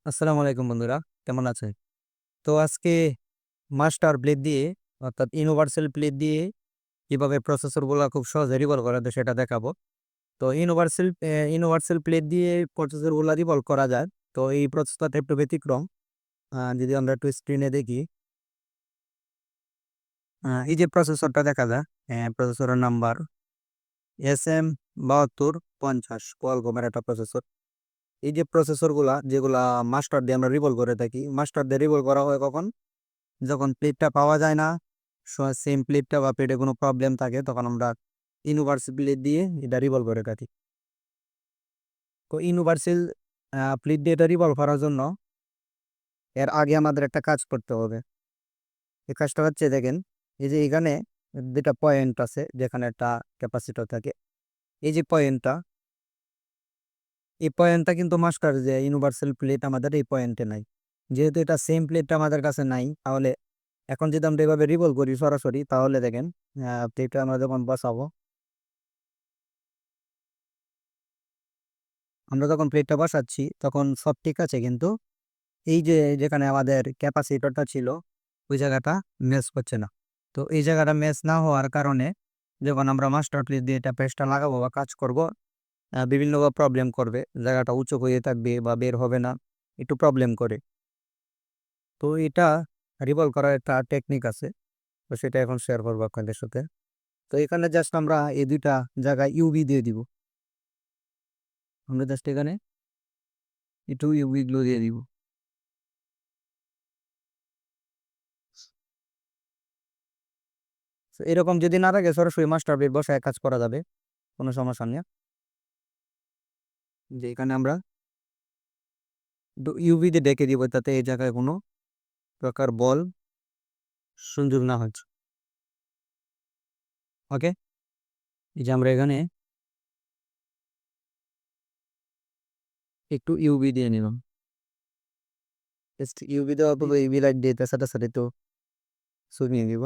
আসসালামু আলাইকুম বন্ধুরা, কেমন আছেন? তো আজকে মাস্টার ব্লেড দিয়ে অর্থাৎ ইউনিভার্সাল প্লেট দিয়ে কিভাবে প্রসেসরগুলো খুব সহজে রিভলভ করা যায় সেটা দেখাবো। তো ইউনিভার্সাল প্লেট দিয়ে প্রসেসরগুলো রিভলভ করা যায়। তো এই প্রসেসরটা একটু ব্যতিক্রম। যদি আমরা একটু স্ক্রিনে দেখি, এই যে প্রসেসরটা দেখা যায়, প্রসেসরের নাম্বার SM7250 কোয়ালকমের একটা প্রসেসর। এই যে প্রসেসরগুলা যেগুলা মাস্টার দিয়ে আমরা রিভলভ করে থাকি, মাস্টার দিয়ে রিভলভ করা হয় কখন? যখন প্লেটটা পাওয়া যায় না, সেম প্লেটটা বা প্লেটে কোনো প্রবলেম থাকে, তখন আমরা ইউনিভার্সাল প্লেট দিয়ে এটা রিভলভ করে থাকি। তো ইউনিভার্সাল প্লেট দিয়ে এটা রিভলভ করার জন্য এর আগে আমাদের একটা কাজ করতে হবে। এই কাজটা হচ্ছে, দেখেন, এই যে এখানে দুটা পয়েন্ট আছে যেখানে একটা ক্যাপাসিটর থাকে। এই যে পয়েন্টটা, এই পয়েন্টটা কিন্তু মাস্টার যে ইউনিভার্সাল প্লেট আমাদের এই পয়েন্টে নাই। যেহেতু এটা সেম প্লেটটা আমাদের কাছে নাই, তাহলে এখন যদি আমরা এভাবে রিভলভ করি সরাসরি, তাহলে দেখেন প্লেটটা আমরা যখন বসাবো, আমরা যখন প্লেটটা বসাচ্ছি তখন সব ঠিক আছে, কিন্তু এই যে যেখানে আমাদের ক্যাপাসিটরটা ছিল ওই জায়গাটা ম্যাচ করছে না। তো এই জায়গাটা ম্যাচ না হওয়ার কারণে যখন আমরা মাস্টার প্লেট দিয়ে এটা পেস্টটা লাগাবো বা কাজ করব, বিভিন্ন প্রবলেম করবে, জায়গাটা উঁচু হয়ে থাকবে বা বের হবে না, একটু প্রবলেম করে। তো এটা রিভলভ করার একটা টেকনিক আছে, তো সেটা এখন শেয়ার করবো আপনাদের সাথে। তো এখানে জাস্ট আমরা এই দুইটা জায়গায় ইউভি দিয়ে দিব। আমরা জাস্ট এখানে একটু ইউভি গ্লো দিয়ে দিব। তো এরকম যদি না থাকে, সরাসরি মাস্টার বেড বসায় কাজ করা যাবে, কোনো সমস্যা নেই। যে এখানে আমরা ইউভি দিয়ে ডেকে দিব, তাতে এই জায়গায় কোনো প্রকার বল সংযোগ না হচ্ছে। ওকে, এই যে আমরা এখানে একটু ইউভি দিয়ে নিলাম। ইউভি দেওয়ার পর ইউভি লাইট দিয়ে তার সাথে সাথে তো শুনিয়ে দিব।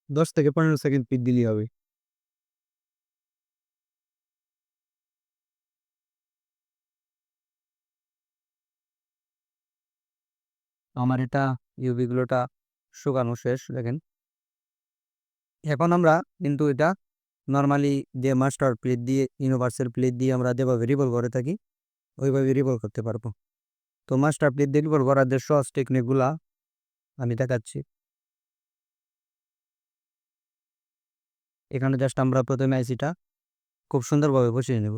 10 থেকে 15 সেকেন্ড পিট দিলেই হবে। আমার এটা ইউভি গুলোটা শুকানো শেষ, দেখেন। এখন আমরা কিন্তু এটা নর্মালি যে মাস্টার প্লেট দিয়ে ইউনিভার্সাল প্লেট দিয়ে আমরা যেভাবে রিভলভ করে থাকি ওইভাবে রিভলভ করতে পারবো। তো মাস্টার প্লেট দিয়ে রিভলভ করার যে সহজ টেকনিকগুলা আমি দেখাচ্ছি। এখানে জাস্ট আমরা প্রথমে আইসিটা খুব সুন্দরভাবে বসিয়ে নেব।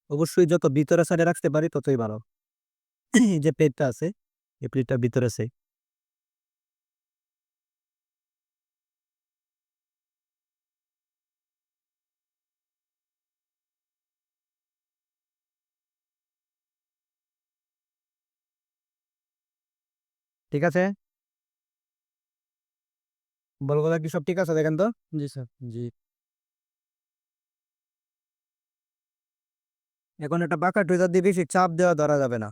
অবশ্যই যত ভিতরে সাইডে রাখতে পারি ততই ভালো। এই যে প্লেটটা আছে, এই প্লেটটা ভিতরে আছে। ঠিক আছে, বলবো কি সব ঠিক আছে, দেখেন তো। জি স্যার, জি। এখন একটা বাঁকা টুইজার দিয়ে বেশি চাপ দেওয়া ধরা যাবে না।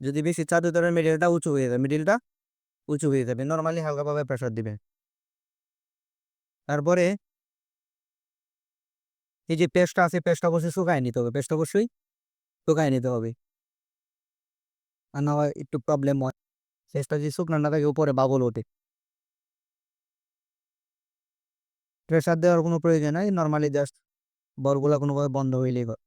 যদি বেশি চাপ দিতে ধরে মিডিলটা উঁচু হয়ে যাবে, মিডিলটা উঁচু হয়ে যাবে, নর্মালি হালকাভাবে প্রেশার দিবে। তারপরে এই যে পেস্টটা আছে, পেস্টটা অবশ্যই শুকায় নিতে হবে, পেস্টটা অবশ্যই শুকায় নিতে হবে, আর না হয় একটু প্রবলেম হয়। পেস্টটা যদি শুকনো না থাকে উপরে বাবল ওঠে। প্রেশার দেওয়ার কোনো প্রয়োজন নাই, নর্মালি জাস্ট বলগুলা কোনোভাবে বন্ধ হইলেই হয়।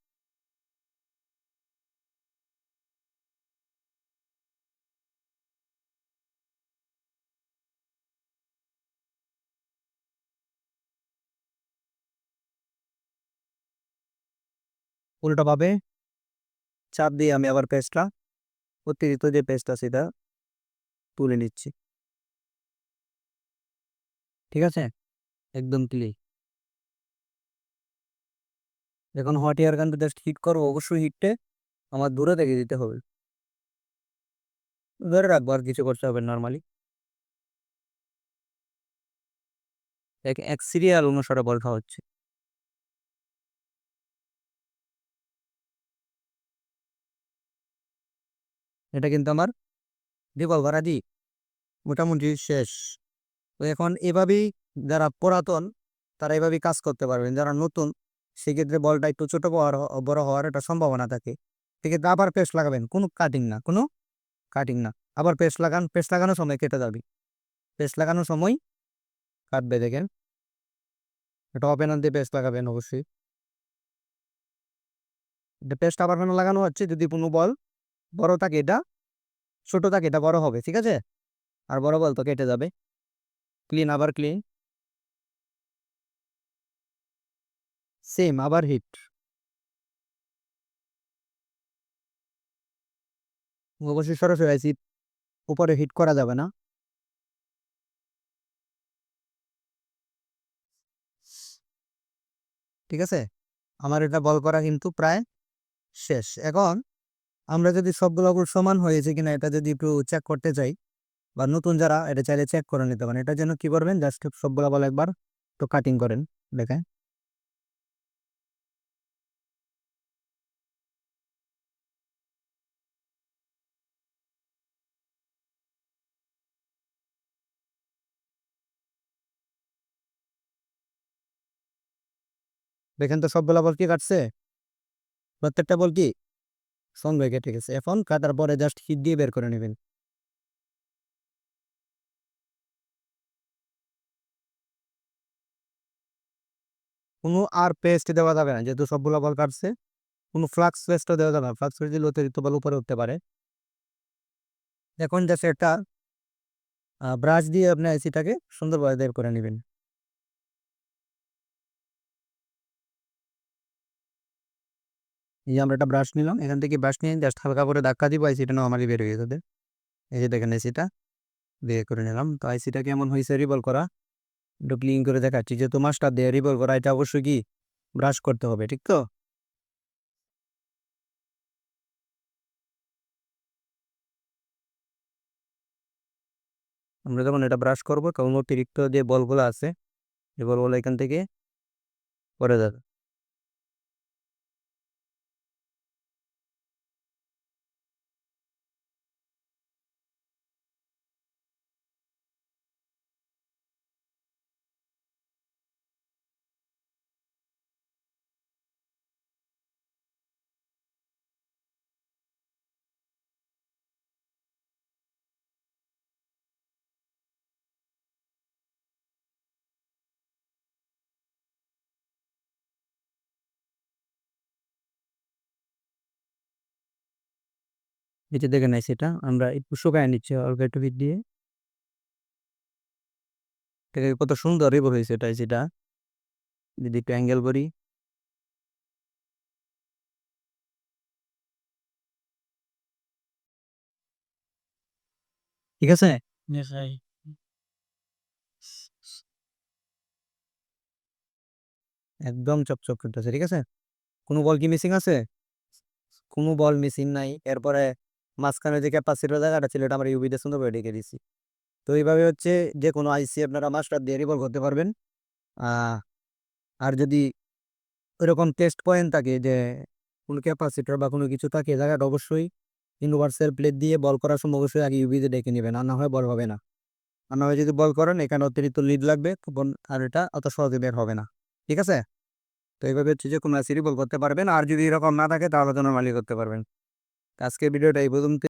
উল্টোভাবে চাপ দিয়ে আমি আবার পেস্টটা, অতিরিক্ত যে পেস্টটা সেটা তুলে নিচ্ছি। ঠিক আছে, একদম ক্লিন। এখন হট এয়ার গানটা জাস্ট হিট করবো, অবশ্যই হিটটা আমার দূরে থেকে দিতে হবে, ধরে রাখবো, আর কিছু করতে হবে নর্মালি। এক এক সিরিয়াল অনুসারে বল খাওয়া হচ্ছে। এটা কিন্তু আমার রিভলভ করা দি মোটামুটি শেষ। তো এখন এভাবেই যারা পুরাতন তারা এভাবেই কাজ করতে পারবেন, যারা নতুন সেক্ষেত্রে বলটা একটু ছোট বড় হওয়ার একটা সম্ভাবনা থাকে। সেক্ষেত্রে আবার পেস্ট লাগাবেন, কোনো কাটিং না, কোনো কাটিং না। আবার পেস্ট লাগান, পেস্ট লাগানোর সময় কেটে যাবে, পেস্ট লাগানোর সময় কাটবে। দেখেন এটা ওপেনার দিয়ে পেস্ট লাগাবেন অবশ্যই। এটা পেস্ট আবার কেন লাগানো হচ্ছে, যদি কোনো বল বড় থাকে এটা ছোট থাকে এটা বড় হবে, ঠিক আছে, আর বড় বল তো কেটে যাবে। ক্লিন, আবার ক্লিন, সেম আবার হিট। অবশ্যই সরাসরি আইসি উপরে হিট করা যাবে না। ঠিক আছে, আমার এটা বল করা কিন্তু প্রায় শেষ। এখন আমরা যদি সবগুলো সমান হয়েছে কিনা এটা যদি একটু চেক করতে চাই, বা নতুন যারা এটা চাইলে চেক করে নিতে পারেন, এটার জন্য কি করবেন, জাস্ট সবগুলো বল একবার তো কাটিং করেন। দেখেন দেখেন তো সবগুলো বল কি কাটছে, প্রত্যেকটা বল কি সঙ্গে কেটে গেছে। এখন কাটার পরে জাস্ট হিট দিয়ে বের করে নেবেন। কোনো আর পেস্ট দেওয়া যাবে না, যেহেতু সবগুলো বল কাটছে। কোনো ফ্লাক্স পেস্টও দেওয়া যাবে না, ফ্লাক্স পেস্ট দিলে অতিরিক্ত বল উপরে উঠতে পারে। এখন জাস্ট একটা ব্রাশ দিয়ে আপনি এসিটাকে সুন্দরভাবে বের করে নেবেন। এই যে আমরা একটা ব্রাশ নিলাম, এখান থেকে ব্রাশ নিয়ে জাস্ট হালকা করে ধাক্কা দিব, আইসিটা নর্মালি বের হয়ে যাবে। এই যে দেখেন এসিটা বের করে নিলাম। তো আইসিটা কেমন হয়েছে রিভলভ করা একটু ক্লিন করে দেখাচ্ছি। যেহেতু মাস্টার দিয়ে রিভলভ করা, এটা অবশ্যই কি ব্রাশ করতে হবে, ঠিক তো। আমরা যখন এটা ব্রাশ করবো তখন অতিরিক্ত যে বলগুলো আছে এই বলগুলো এখান থেকে পড়ে যাবে। এই যে দেখেন আইসিটা আমরা একটু শুকায় নিচ্ছি অল্প একটু হিট দিয়ে। দেখে কত সুন্দর রিভলভ হয়েছে এটা আইসিটা। যদি একটু অ্যাঙ্গেল করি, ঠিক আছে, একদম চকচক করতেছে। ঠিক আছে, কোনো বল কি মিসিং আছে, কোনো বল মিসিং নাই। এরপরে মাঝখানে যে ক্যাপাসিটর জায়গাটা ছিল এটা আমরা ইউভিতে সুন্দরভাবে ঢেকে দিছি। তো এইভাবে হচ্ছে যে কোনো আইসি আপনারা মাস্টার দিয়ে রিভলভ করতে পারবেন। আহ আর যদি ওইরকম টেস্ট পয়েন্ট থাকে যে কোনো ক্যাপাসিটর বা কোনো কিছু থাকে, এই জায়গাটা অবশ্যই ইউনিভার্সাল প্লেট দিয়ে বল করার সময় অবশ্যই আগে ইউভিতে ডেকে নেবেন, আর না হয় বল হবে না। আর না হয় যদি বল করেন এখানে অতিরিক্ত লিড লাগবে তখন আর এটা অত সহজে বের হবে না। ঠিক আছে, তো এইভাবে হচ্ছে যে কোনো আইসি রিভলভ করতে পারবেন। আর যদি এরকম না থাকে তাহলে তো নর্মালি করতে পারবেন। আজকের ভিডিওটা এই পর্যন্ত।